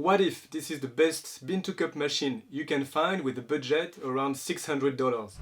What if this is the best bean-to-cup machine you can find with a budget around $600?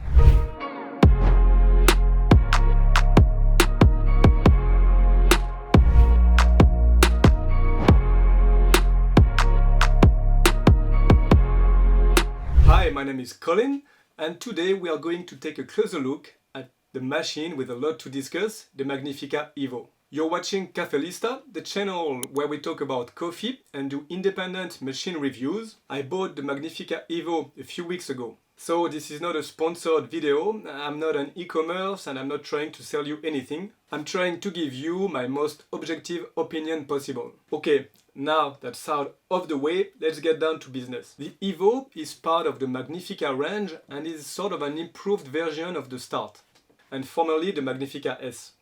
Hi, my name is Colin, and today we are going to take a closer look at the machine with a lot to discuss, the Magnifica Evo. You're watching Cafelista, the channel where we talk about coffee and do independent machine reviews. I bought the Magnifica Evo a few weeks ago. So this is not a sponsored video, I'm not an e-commerce and I'm not trying to sell you anything. I'm trying to give you my most objective opinion possible. Okay, now that's out of the way, let's get down to business. The Evo is part of the Magnifica range and is sort of an improved version of the Start, and formerly the Magnifica S.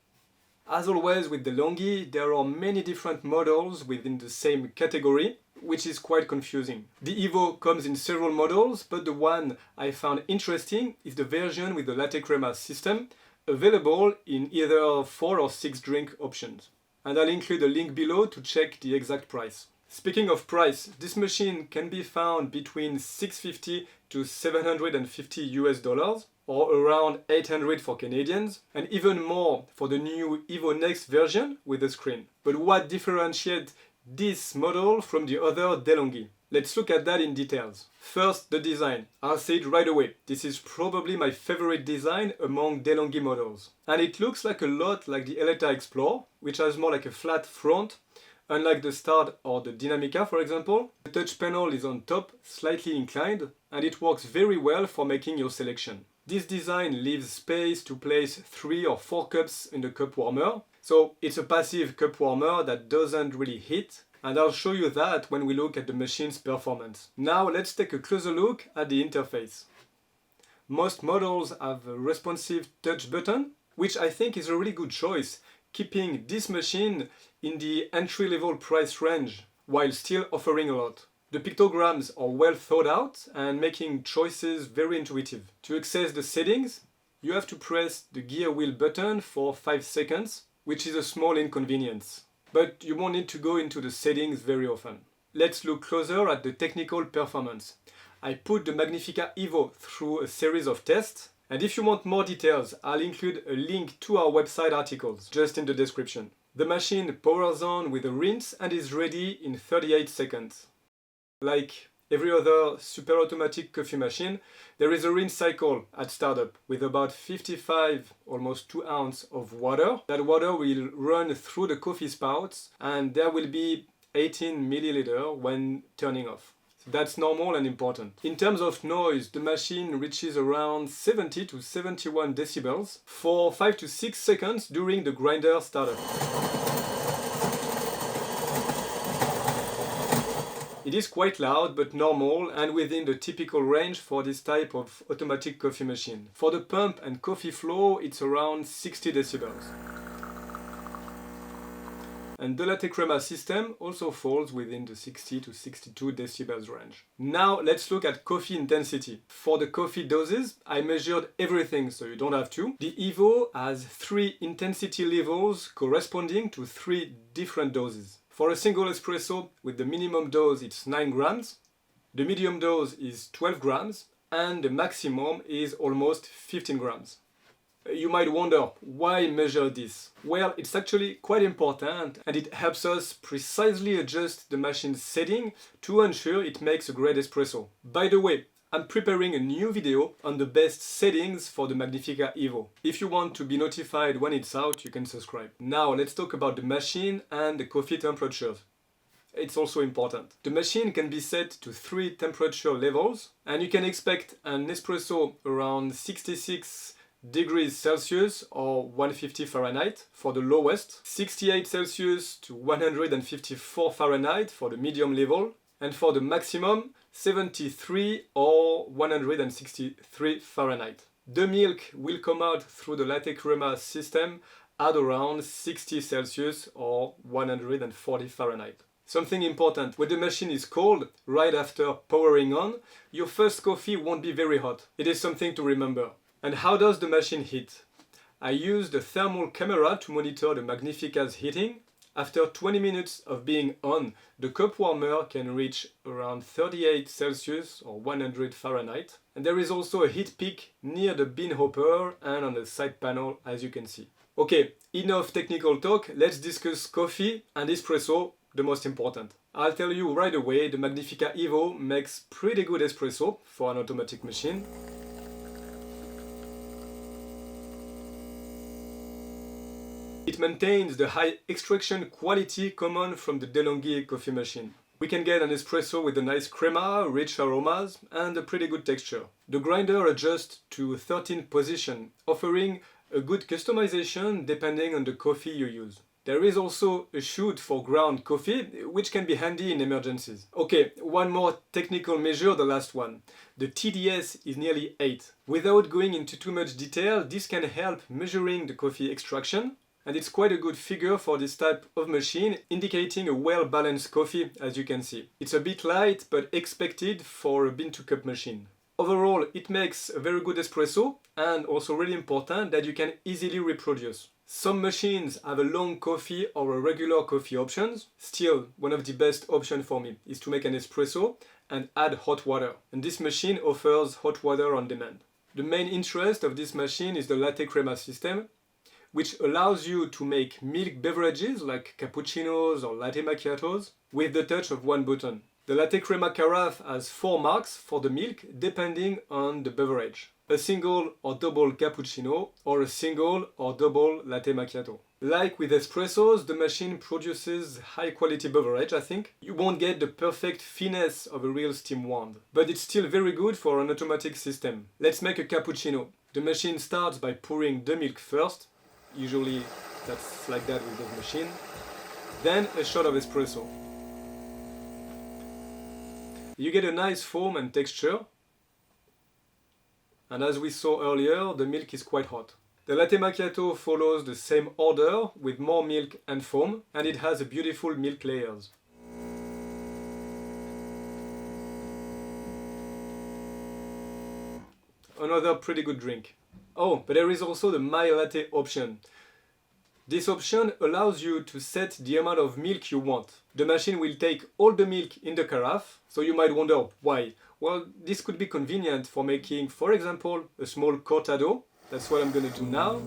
As always with DeLonghi, there are many different models within the same category, which is quite confusing. The Evo comes in several models, but the one I found interesting is the version with the LatteCrema system, available in either 4 or 6 drink options. And I'll include a link below to check the exact price. Speaking of price, this machine can be found between $650 to $750 US, or around 800 for Canadians, and even more for the new Evo Next version with a screen. But what differentiates this model from the other DeLonghi? Let's look at that in details. First, the design. I'll say it right away. This is probably my favorite design among DeLonghi models. And it looks like a lot like the Eletta Explore, which has more like a flat front. Unlike the Start or the Dinamica, for example, the touch panel is on top, slightly inclined, and it works very well for making your selection. This design leaves space to place 3 or 4 cups in the cup warmer, so it's a passive cup warmer that doesn't really heat, and I'll show you that when we look at the machine's performance. Now let's take a closer look at the interface. Most models have a responsive touch button, which I think is a really good choice, keeping this machine in the entry-level price range while still offering a lot. The pictograms are well thought out and making choices very intuitive. To access the settings, you have to press the gear wheel button for 5 seconds, which is a small inconvenience. But you won't need to go into the settings very often. Let's look closer at the technical performance. I put the Magnifica Evo through a series of tests, and if you want more details, I'll include a link to our website articles just in the description. The machine powers on with a rinse and is ready in 38 seconds. Like every other super automatic coffee machine, there is a rinse cycle at startup with about 55, almost 2 ounces of water. That water will run through the coffee spouts and there will be 18 milliliters when turning off. So that's normal and important. In terms of noise, the machine reaches around 70 to 71 decibels for 5 to 6 seconds during the grinder startup. It is quite loud but normal and within the typical range for this type of automatic coffee machine. For the pump and coffee flow, it's around 60 decibels. And the LatteCrema system also falls within the 60 to 62 decibels range. Now let's look at coffee intensity. For the coffee doses, I measured everything so you don't have to. The Evo has 3 intensity levels corresponding to 3 different doses. For a single espresso, with the minimum dose it's 9 grams, the medium dose is 12 grams, and the maximum is almost 15 grams. You might wonder, why measure this? Well, it's actually quite important and it helps us precisely adjust the machine's setting to ensure it makes a great espresso. By the way, I'm preparing a new video on the best settings for the Magnifica Evo. If you want to be notified when it's out, you can subscribe. Now let's talk about the machine and the coffee temperatures. It's also important. The machine can be set to 3 temperature levels and you can expect an espresso around 66 degrees Celsius or 150 Fahrenheit for the lowest, 68 Celsius to 154 Fahrenheit for the medium level, and for the maximum 73 or 163 Fahrenheit. The milk will come out through the LatteCrema system at around 60 Celsius or 140 Fahrenheit. Something important, when the machine is cold, right after powering on, your first coffee won't be very hot. It is something to remember. And how does the machine heat? I used a thermal camera to monitor the Magnifica's heating, After 20 minutes of being on, the cup warmer can reach around 38 Celsius or 100 Fahrenheit. And there is also a heat peak near the bean hopper and on the side panel, as you can see. Okay, enough technical talk, let's discuss coffee and espresso, the most important. I'll tell you right away, the Magnifica Evo makes pretty good espresso for an automatic machine. It maintains the high extraction quality common from the DeLonghi coffee machine. We can get an espresso with a nice crema, rich aromas, and a pretty good texture. The grinder adjusts to 13 positions, offering a good customization depending on the coffee you use. There is also a chute for ground coffee, which can be handy in emergencies. Okay, one more technical measure, the last one. The TDS is nearly 8. Without going into too much detail, this can help measuring the coffee extraction, and it's quite a good figure for this type of machine, indicating a well-balanced coffee, as you can see. It's a bit light, but expected for a bean-to-cup machine. Overall, it makes a very good espresso, and also really important that you can easily reproduce. Some machines have a long coffee or a regular coffee options. Still, one of the best options for me is to make an espresso and add hot water. And this machine offers hot water on demand. The main interest of this machine is the LatteCrema system, which allows you to make milk beverages like cappuccinos or latte macchiatos with the touch of one button. The LatteCrema carafe has 4 marks for the milk depending on the beverage. A single or double cappuccino or a single or double latte macchiato. Like with espressos, the machine produces high quality beverage, I think. You won't get the perfect finesse of a real steam wand, but it's still very good for an automatic system. Let's make a cappuccino. The machine starts by pouring the milk first. Usually that's like that with this machine. Then a shot of espresso. You get a nice foam and texture. And as we saw earlier, the milk is quite hot. The latte macchiato follows the same order with more milk and foam, and it has a beautiful milk layers. Another pretty good drink. Oh, but there is also the MyLatte option. This option allows you to set the amount of milk you want. The machine will take all the milk in the carafe, so you might wonder why. Well, this could be convenient for making, for example, a small cortado. That's what I'm going to do now.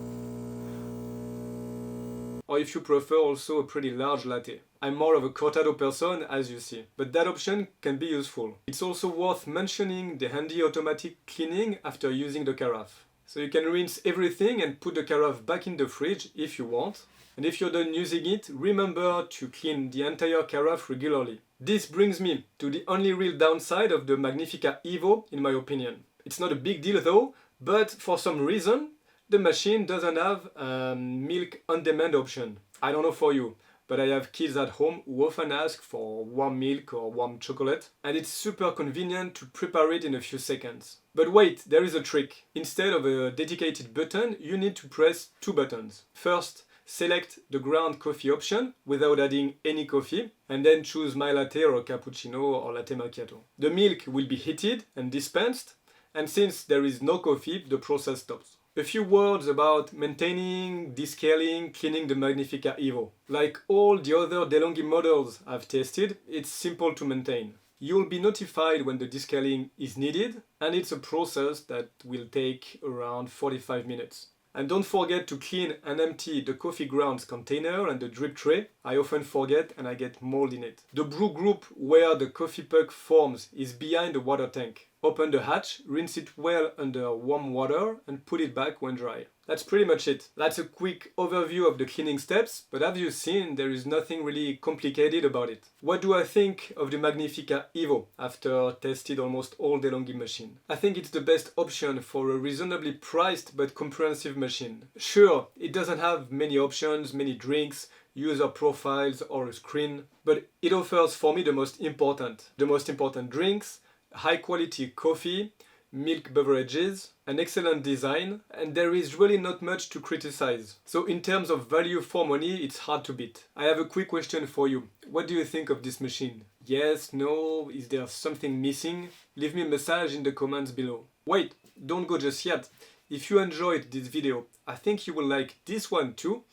Or if you prefer, also a pretty large latte. I'm more of a cortado person, as you see, but that option can be useful. It's also worth mentioning the handy automatic cleaning after using the carafe. So you can rinse everything and put the carafe back in the fridge if you want. And if you're done using it, remember to clean the entire carafe regularly. This brings me to the only real downside of the Magnifica Evo, in my opinion. It's not a big deal though, but for some reason, the machine doesn't have a milk on demand option. I don't know for you, but I have kids at home who often ask for warm milk or warm chocolate, and it's super convenient to prepare it in a few seconds. But wait, there is a trick. Instead of a dedicated button, you need to press 2 buttons. First, select the ground coffee option without adding any coffee, and then choose MyLatte or cappuccino or latte macchiato. The milk will be heated and dispensed, and since there is no coffee, the process stops. A few words about maintaining, descaling, cleaning the Magnifica Evo. Like all the other DeLonghi models I've tested, it's simple to maintain. You'll be notified when the descaling is needed, and it's a process that will take around 45 minutes. And don't forget to clean and empty the coffee grounds container and the drip tray. I often forget and I get mold in it. The brew group where the coffee puck forms is behind the water tank. Open the hatch, rinse it well under warm water and put it back when dry. That's pretty much it. That's a quick overview of the cleaning steps, but as you've seen, there is nothing really complicated about it. What do I think of the Magnifica Evo after tested almost all DeLonghi machine? I think it's the best option for a reasonably priced but comprehensive machine. Sure, it doesn't have many options, many drinks, user profiles or a screen, but it offers for me the most important drinks, high quality coffee, milk beverages, an excellent design, and there is really not much to criticize. So in terms of value for money, it's hard to beat. I have a quick question for you. What do you think of this machine? Yes, no, is there something missing? Leave me a message in the comments below. Wait, don't go just yet. If you enjoyed this video, I think you will like this one too,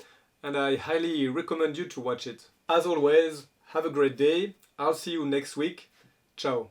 and I highly recommend you to watch it. As always, have a great day. I'll see you next week. Ciao.